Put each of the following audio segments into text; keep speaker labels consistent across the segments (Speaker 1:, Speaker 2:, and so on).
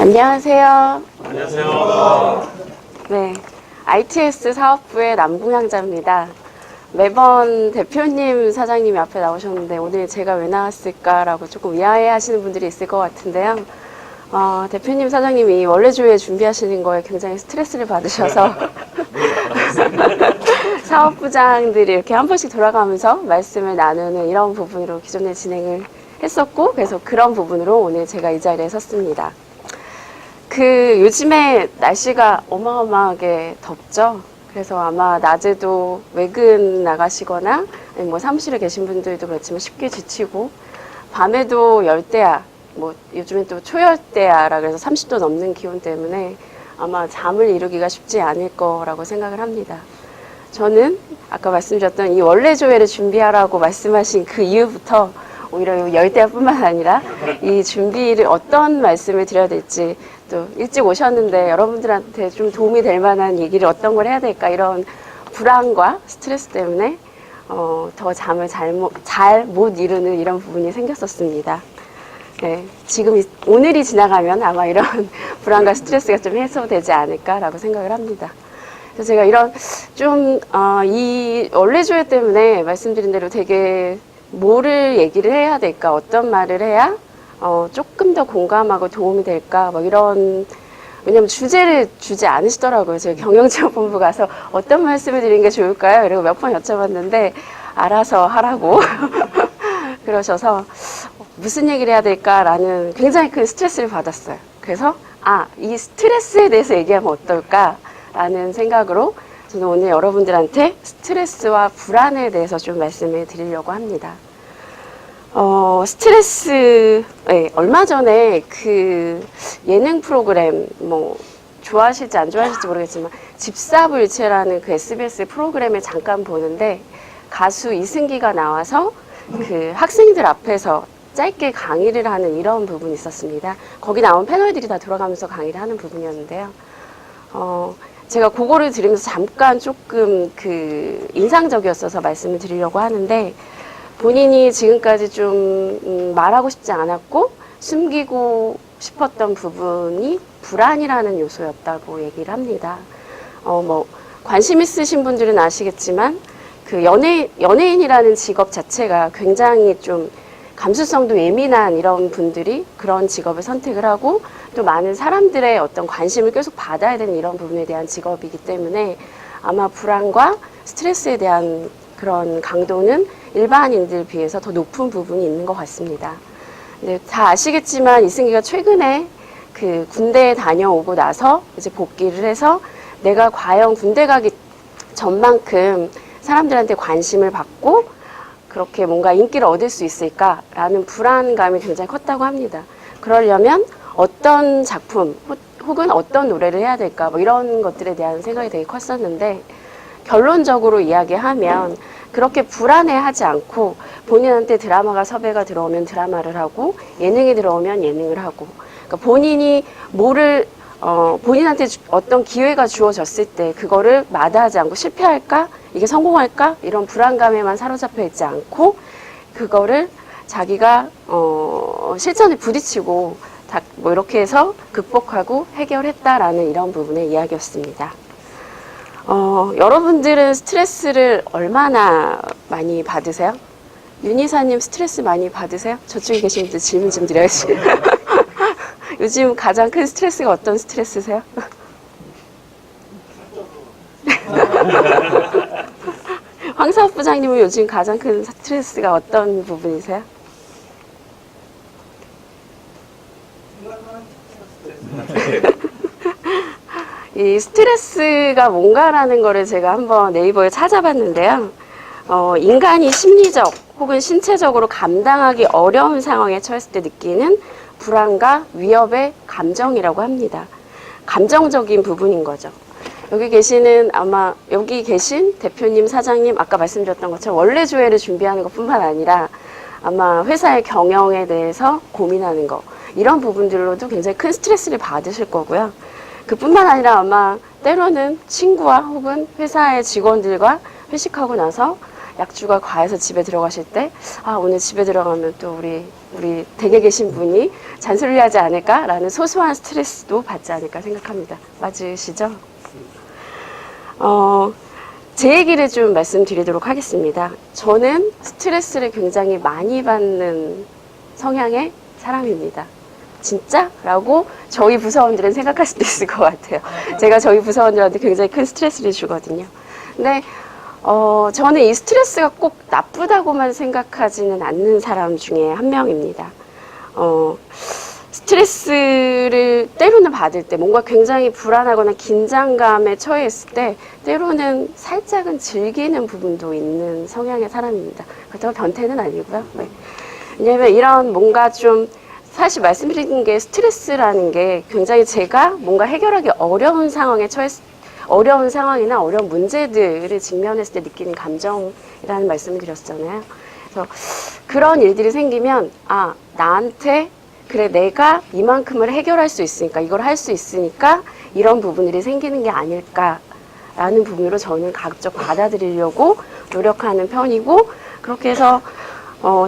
Speaker 1: 안녕하세요.
Speaker 2: 안녕하세요.
Speaker 1: 네, ITS 사업부의 남궁양자입니다. 매번 대표님, 사장님이 앞에 나오셨는데 오늘 제가 왜 나왔을까라고 조금 의아해 하시는 분들이 있을 것 같은데요. 대표님, 사장님이 원래조회 준비하시는 거에 굉장히 스트레스를 받으셔서 사업부장들이 이렇게 한 번씩 돌아가면서 말씀을 나누는 이런 부분으로 기존에 진행을 했었고, 그래서 그런 부분으로 오늘 제가 이 자리에 섰습니다. 요즘에 날씨가 어마어마하게 덥죠. 그래서 아마 낮에도 외근 나가시거나 아니면 뭐 사무실에 계신 분들도 그렇지만 쉽게 지치고, 밤에도 열대야, 뭐 요즘엔 또 초열대야라 그래서 30도 넘는 기온 때문에 아마 잠을 이루기가 쉽지 않을 거라고 생각을 합니다. 저는 아까 말씀드렸던 이 원래조회를 준비하라고 말씀하신 그 이후부터 오히려 열대야뿐만 아니라 이 준비를 어떤 말씀을 드려야 될지, 또 일찍 오셨는데 여러분들한테 좀 도움이 될 만한 얘기를 어떤 걸 해야 될까, 이런 불안과 스트레스 때문에 더 잠을 잘 못 이루는 이런 부분이 생겼었습니다. 네, 오늘이 지나가면 아마 이런 불안과 스트레스가 좀 해소되지 않을까라고 생각을 합니다. 그래서 제가 이런 이 원래조회 때문에 말씀드린 대로 되게 뭐를 얘기를 해야 될까, 어떤 말을 해야 조금 더 공감하고 도움이 될까, 뭐 왜냐면 주제를 주지 않으시더라고요. 저희 경영지원본부 가서 어떤 말씀을 드리는 게 좋을까요? 이러고 몇 번 여쭤봤는데 알아서 하라고 그러셔서 무슨 얘기를 해야 될까라는 굉장히 큰 스트레스를 받았어요. 그래서 이 스트레스에 대해서 얘기하면 어떨까라는 생각으로 저는 오늘 여러분들한테 스트레스와 불안에 대해서 좀 말씀을 드리려고 합니다. 네, 얼마 전에 예능 프로그램, 뭐, 좋아하실지 안 좋아하실지 모르겠지만, 집사부일체라는 SBS 프로그램을 잠깐 보는데, 가수 이승기가 나와서 학생들 앞에서 짧게 강의를 하는 이런 부분이 있었습니다. 거기 나온 패널들이 다 돌아가면서 강의를 하는 부분이었는데요. 제가 그거를 들으면서 잠깐 조금 인상적이었어서 말씀을 드리려고 하는데, 본인이 지금까지 좀 말하고 싶지 않았고 숨기고 싶었던 부분이 불안이라는 요소였다고 얘기를 합니다. 뭐 관심 있으신 분들은 아시겠지만 연예인이라는 직업 자체가 굉장히 좀 감수성도 예민한 이런 분들이 그런 직업을 선택을 하고, 또 많은 사람들의 어떤 관심을 계속 받아야 되는 이런 부분에 대한 직업이기 때문에 아마 불안과 스트레스에 대한 그런 강도는 일반인들 비해서 더 높은 부분이 있는 것 같습니다. 근데 다 아시겠지만 이승기가 최근에 군대에 다녀오고 나서 이제 복귀를 해서 내가 과연 군대 가기 전만큼 사람들한테 관심을 받고 그렇게 뭔가 인기를 얻을 수 있을까라는 불안감이 굉장히 컸다고 합니다. 그러려면 어떤 작품 혹은 어떤 노래를 해야 될까, 뭐 이런 것들에 대한 생각이 되게 컸었는데, 결론적으로 이야기하면 그렇게 불안해하지 않고 본인한테 드라마가 섭외가 들어오면 드라마를 하고, 예능이 들어오면 예능을 하고, 그러니까 본인이 본인한테 어떤 기회가 주어졌을 때 그거를 마다하지 않고 실패할까? 이게 성공할까? 이런 불안감에만 사로잡혀 있지 않고 그거를 자기가 실전에 부딪히고 뭐 이렇게 해서 극복하고 해결했다라는 이런 부분의 이야기였습니다. 여러분들은 스트레스를 얼마나 많이 받으세요? 윤이사님 스트레스 많이 받으세요? 저쪽에 계신 분들 질문 좀 드려야지. 요즘 가장 큰 스트레스가 어떤 스트레스세요? 황사업부장님은 요즘 가장 큰 스트레스가 어떤 부분이세요? 이 스트레스가 뭔가라는 거를 제가 한번 네이버에 찾아봤는데요. 인간이 심리적 혹은 신체적으로 감당하기 어려운 상황에 처했을 때 느끼는 불안과 위협의 감정이라고 합니다. 감정적인 부분인 거죠. 여기 계신 대표님, 사장님, 아까 말씀드렸던 것처럼 원래조회를 준비하는 것뿐만 아니라 아마 회사의 경영에 대해서 고민하는 거, 이런 부분들로도 굉장히 큰 스트레스를 받으실 거고요. 그뿐만 아니라 아마 때로는 친구와 혹은 회사의 직원들과 회식하고 나서 약주가 과해서 집에 들어가실 때, 오늘 집에 들어가면 또 우리 댁에 계신 분이 잔소리하지 않을까라는 소소한 스트레스도 받지 않을까 생각합니다. 맞으시죠? 제 얘기를 좀 말씀드리도록 하겠습니다. 저는 스트레스를 굉장히 많이 받는 성향의 사람입니다. 진짜? 라고 저희 부서원들은 생각할 수도 있을 것 같아요. 제가 저희 부서원들한테 굉장히 큰 스트레스를 주거든요. 근데 저는 이 스트레스가 꼭 나쁘다고만 생각하지는 않는 사람 중에 한 명입니다. 스트레스를 때로는 받을 때 뭔가 굉장히 불안하거나 긴장감에 처해 있을 때 때로는 살짝은 즐기는 부분도 있는 성향의 사람입니다. 그렇다고 변태는 아니고요. 네. 왜냐하면 이런 뭔가 좀 사실 말씀드린 게 스트레스라는 게 굉장히 제가 뭔가 해결하기 어려운 상황에 어려운 상황이나 어려운 문제들을 직면했을 때 느끼는 감정이라는 말씀을 드렸잖아요. 그래서 그런 일들이 생기면 나한테 그래 내가 이만큼을 해결할 수 있으니까 이걸 할 수 있으니까 이런 부분들이 생기는 게 아닐까라는 부분으로 저는 가급적 받아들이려고 노력하는 편이고 그렇게 해서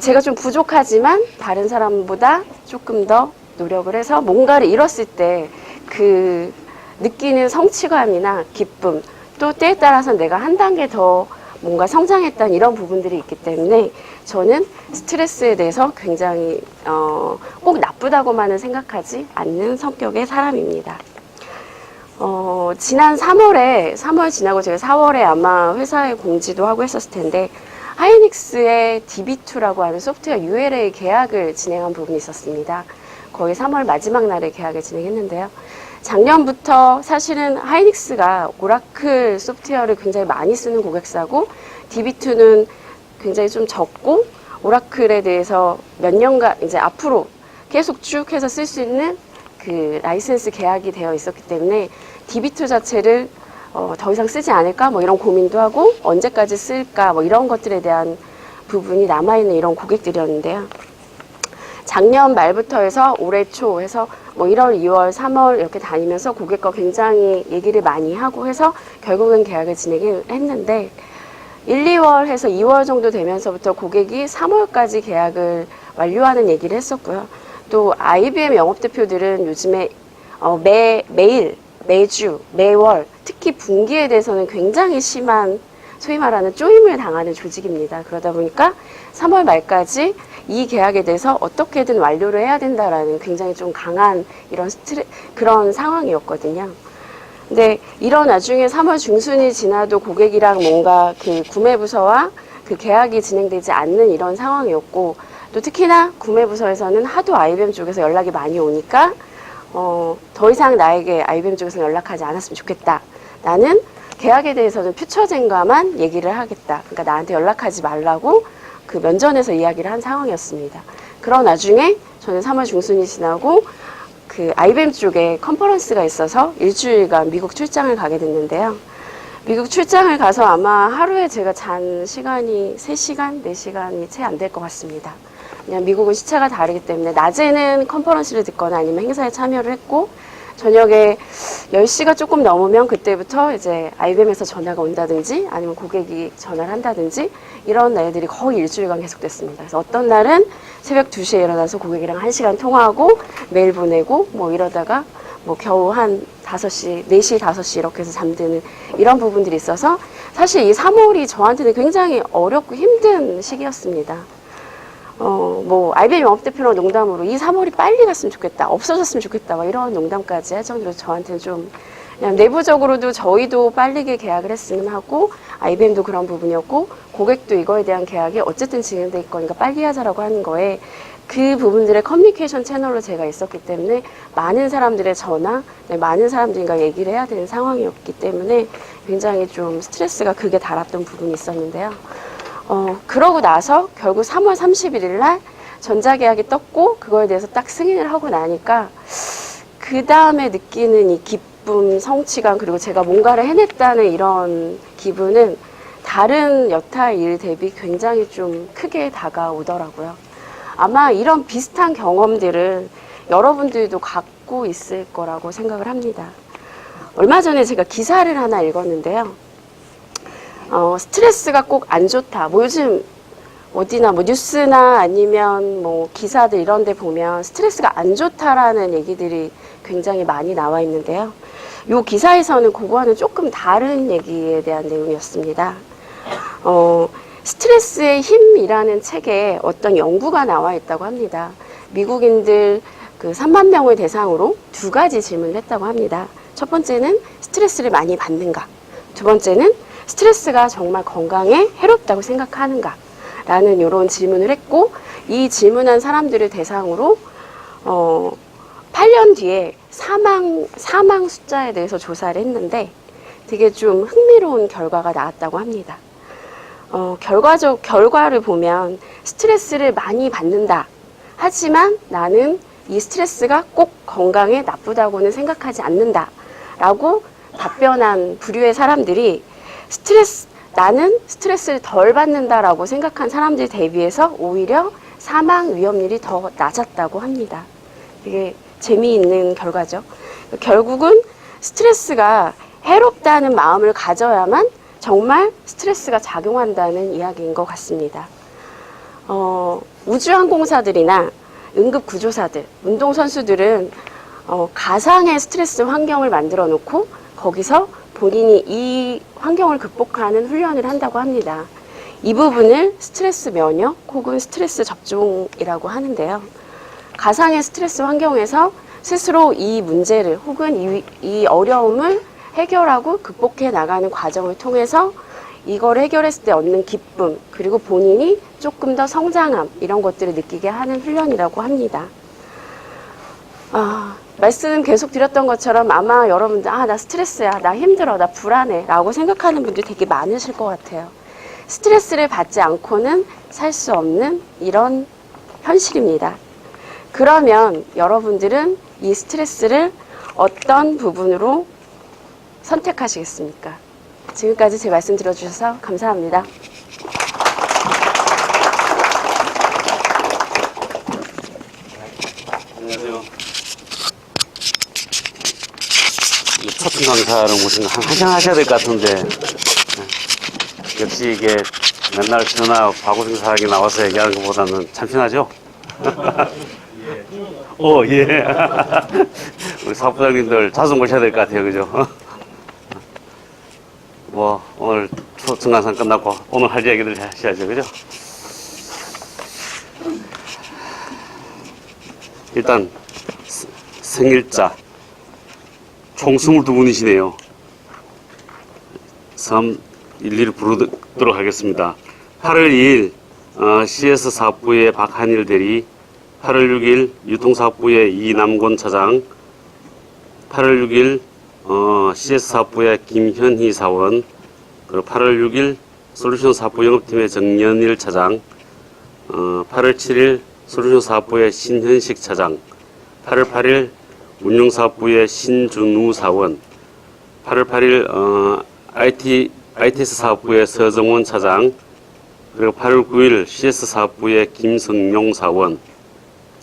Speaker 1: 제가 좀 부족하지만 다른 사람보다 조금 더 노력을 해서 뭔가를 이뤘을 때 그 느끼는 성취감이나 기쁨 또 때에 따라서 내가 한 단계 더 뭔가 성장했다는 이런 부분들이 있기 때문에 저는 스트레스에 대해서 굉장히 꼭 나쁘다고만은 생각하지 않는 성격의 사람입니다. 지난 3월 지나고 제가 4월에 아마 회사에 공지도 하고 했었을 텐데 하이닉스의 DB2라고 하는 소프트웨어 ULA 계약을 진행한 부분이 있었습니다. 거의 3월 마지막 날에 계약을 진행했는데요. 작년부터 사실은 하이닉스가 오라클 소프트웨어를 굉장히 많이 쓰는 고객사고 DB2는 굉장히 좀 적고 오라클에 대해서 몇 년간 이제 앞으로 계속 쭉 해서 쓸 수 있는 그 라이센스 계약이 되어 있었기 때문에 DB2 자체를 더 이상 쓰지 않을까 뭐 이런 고민도 하고 언제까지 쓸까 뭐 이런 것들에 대한 부분이 남아있는 이런 고객들이었는데요. 작년 말부터 해서 올해 초 해서 뭐 1월, 2월, 3월 이렇게 다니면서 고객과 굉장히 얘기를 많이 하고 해서 결국은 계약을 진행했는데 1, 2월 해서 2월 정도 되면서부터 고객이 3월까지 계약을 완료하는 얘기를 했었고요. 또 IBM 영업대표들은 요즘에 매일, 매주, 매월 특히 분기에 대해서는 굉장히 심한 소위 말하는 쪼임을 당하는 조직입니다. 그러다 보니까 3월 말까지 이 계약에 대해서 어떻게든 완료를 해야 된다라는 굉장히 좀 강한 그런 상황이었거든요. 근데 이런 나중에 3월 중순이 지나도 고객이랑 뭔가 그 구매부서와 그 계약이 진행되지 않는 이런 상황이었고 또 특히나 구매부서에서는 하도 IBM 쪽에서 연락이 많이 오니까 더 이상 나에게 IBM 쪽에서 연락하지 않았으면 좋겠다. 나는 계약에 대해서는 퓨처젠과만 얘기를 하겠다. 그러니까 나한테 연락하지 말라고 그 면전에서 이야기를 한 상황이었습니다. 그런 나중에 저는 3월 중순이 지나고 그 IBM 쪽에 컨퍼런스가 있어서 일주일간 미국 출장을 가게 됐는데요. 미국 출장을 가서 아마 하루에 제가 잔 시간이 3시간, 4시간이 채 안 될 것 같습니다. 그냥 미국은 시차가 다르기 때문에 낮에는 컨퍼런스를 듣거나 아니면 행사에 참여를 했고 저녁에 10시가 조금 넘으면 그때부터 이제 IBM에서 전화가 온다든지 아니면 고객이 전화를 한다든지 이런 날들이 거의 일주일간 계속됐습니다. 그래서 어떤 날은 새벽 2시에 일어나서 고객이랑 1시간 통화하고 메일 보내고 뭐 이러다가 뭐 겨우 한 5시, 4시, 5시 이렇게 해서 잠드는 이런 부분들이 있어서 사실 이 3월이 저한테는 굉장히 어렵고 힘든 시기였습니다. 뭐 IBM 영업대표랑 농담으로 이 3월이 빨리 갔으면 좋겠다, 없어졌으면 좋겠다, 막 이런 농담까지 할 정도로 저한테는 좀 그냥 내부적으로도 저희도 빠르게 계약을 했으면 하고 IBM도 그런 부분이었고 고객도 이거에 대한 계약이 어쨌든 진행돼 있거니까 빨리 하자라고 하는 거에 그 부분들의 커뮤니케이션 채널로 제가 있었기 때문에 많은 사람들의 전화, 많은 사람들과 얘기를 해야 되는 상황이었기 때문에 굉장히 좀 스트레스가 극에 달았던 부분이 있었는데요. 그러고 나서 결국 3월 31일 날 전자계약이 떴고 그거에 대해서 딱 승인을 하고 나니까 그 다음에 느끼는 이 기쁨, 성취감 그리고 제가 뭔가를 해냈다는 이런 기분은 다른 여타 일 대비 굉장히 좀 크게 다가오더라고요. 아마 이런 비슷한 경험들을 여러분들도 갖고 있을 거라고 생각을 합니다. 얼마 전에 제가 기사를 하나 읽었는데요. 스트레스가 꼭 안 좋다. 뭐 요즘 어디나 뭐 뉴스나 아니면 뭐 기사들 이런 데 보면 스트레스가 안 좋다라는 얘기들이 굉장히 많이 나와 있는데요. 요 기사에서는 그거와는 조금 다른 얘기에 대한 내용이었습니다. 스트레스의 힘이라는 책에 어떤 연구가 나와 있다고 합니다. 미국인들 그 3만 명을 대상으로 두 가지 질문을 했다고 합니다. 첫 번째는 스트레스를 많이 받는가? 두 번째는 스트레스가 정말 건강에 해롭다고 생각하는가? 라는 이런 질문을 했고, 이 질문한 사람들을 대상으로 8년 뒤에 사망 숫자에 대해서 조사를 했는데 되게 좀 흥미로운 결과가 나왔다고 합니다. 결과를 보면 스트레스를 많이 받는다. 하지만 나는 이 스트레스가 꼭 건강에 나쁘다고는 생각하지 않는다. 라고 답변한 부류의 사람들이 나는 스트레스를 덜 받는다라고 생각한 사람들 대비해서 오히려 사망 위험률이 더 낮았다고 합니다. 되게 재미있는 결과죠. 결국은 스트레스가 해롭다는 마음을 가져야만 정말 스트레스가 작용한다는 이야기인 것 같습니다. 우주항공사들이나 응급구조사들, 운동선수들은 가상의 스트레스 환경을 만들어 놓고 거기서 본인이 이 환경을 극복하는 훈련을 한다고 합니다. 이 부분을 스트레스 면역 혹은 스트레스 접종이라고 하는데요. 가상의 스트레스 환경에서 스스로 이 문제를 혹은 이 어려움을 해결하고 극복해 나가는 과정을 통해서 이걸 해결했을 때 얻는 기쁨, 그리고 본인이 조금 더 성장함, 이런 것들을 느끼게 하는 훈련이라고 합니다. 말씀 계속 드렸던 것처럼 아마 여러분들, 나 스트레스야, 나 힘들어, 나 불안해 라고 생각하는 분들이 되게 많으실 것 같아요. 스트레스를 받지 않고는 살 수 없는 이런 현실입니다. 그러면 여러분들은 이 스트레스를 어떤 부분으로 선택하시겠습니까? 지금까지 제 말씀 들어주셔서 감사합니다.
Speaker 3: 안녕하세요. 초청 강사를 모신 거 한 시간 하셔야 될 것 같은데, 역시 이게 맨날 전화 과고생사하게 나와서 얘기하는 것보다는 참신하죠? 예. 우리 사업부장님들 자주 모셔야 될 것 같아요, 그죠? 오늘 초청 강사 끝났고, 오늘 할 얘기들 하셔야죠, 그죠? 일단, 생일자. 총 22분이시네요. 성 일일이 부르도록 하겠습니다. 8월 2일 CS 사업부의 박한일 대리, 8월 6일 유통사업부의 이남곤 차장, 8월 6일 CS 사업부의 김현희 사원, 그리고 8월 6일 솔루션 사업부 영업팀의 정연일 차장, 8월 7일 솔루션 사업부의 신현식 차장, 8월 8일 운용사업부의 신준우 사원, 8월 8일 ITS 사업부의 서정원 차장, 그리고 8월 9일 CS 사업부의 김성용 사원,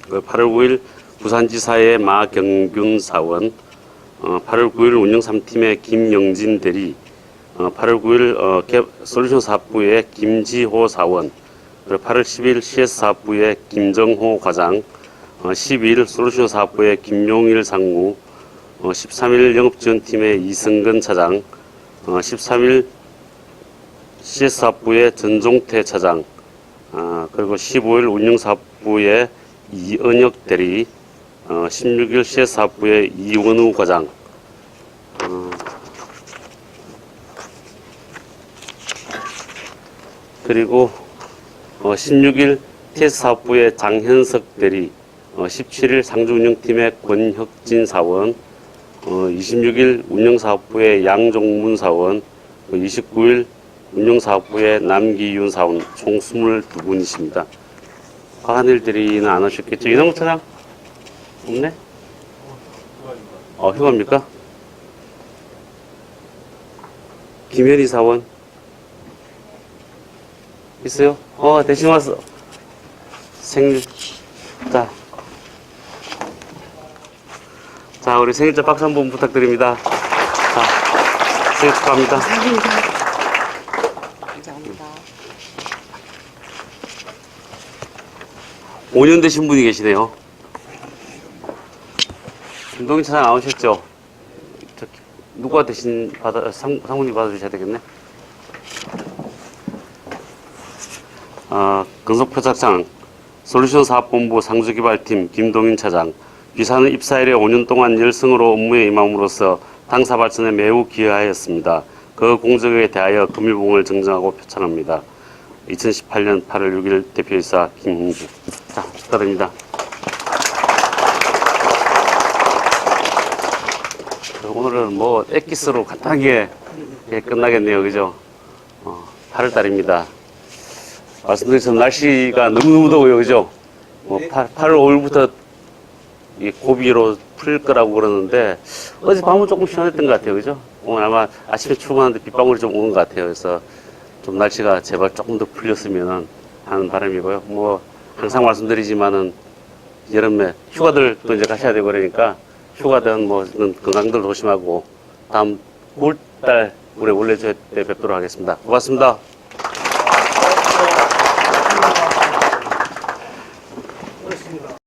Speaker 3: 그리고 8월 9일 부산지사의 마경균 사원, 8월 9일 운영3팀의 김영진 대리, 8월 9일 솔루션 사업부의 김지호 사원, 그리고 8월 10일 CS 사업부의 김정호 과장, 12일 솔루션 사업부의 김용일 상무, 13일 영업지원팀의 이승근 차장, 13일 CS 사업부의 전종태 차장, 그리고 15일 운영사업부의 이은혁 대리, 16일 CS 사업부의 이원우 과장, 그리고 16일 TS 사업부의 장현석 대리, 17일 상주운영팀의 권혁진 사원, 26일 운영사업부의 양종문 사원, 29일 운영사업부의 남기윤 사원, 총 22분이십니다. 과한일 대리는 안 오셨겠죠? 이동욱 차장? 없네? 휴가입니까? 김현희 사원? 있어요? 대신 와서. 생일, 자, 우리 생일자 박수 한번 부탁드립니다. 자, 생일 축하합니다.
Speaker 1: 감사합니다.
Speaker 4: 감사합니다.
Speaker 3: 5년 되신 분이 계시네요. 김동인 차장 나오셨죠? 누가 대신 상무님 받아주셔야 되겠네. 근속표착장 솔루션 사업본부 상주개발팀 김동인 차장. 비사는 입사 이래 5년 동안 열성으로 업무에 임함으로써 당사 발전에 매우 기여하였습니다. 그 공적에 대하여 금일봉을 정정하고 표창합니다. 2018년 8월 6일 대표이사 김홍주. 자, 축하드립니다. 오늘은 뭐 엑기스로 간단하게 끝나겠네요. 그죠? 8월달입니다. 말씀드린 것처럼 날씨가 너무너무 더워요. 그죠? 8월 5일부터 고비로 풀릴 거라고 그러는데 어제 밤은 조금 시원했던 것 같아요. 그죠? 오늘 아마 아침에 출근하는데 빗방울이 좀 오는 것 같아요. 그래서 좀 날씨가 제발 조금 더 풀렸으면 하는 바람이고요. 뭐 항상 말씀드리지만은 여름에 휴가들 또 이제 가셔야 되고 그러니까 휴가든 뭐 건강들 조심하고 다음 9월달 우리 원래 때 뵙도록 하겠습니다. 고맙습니다.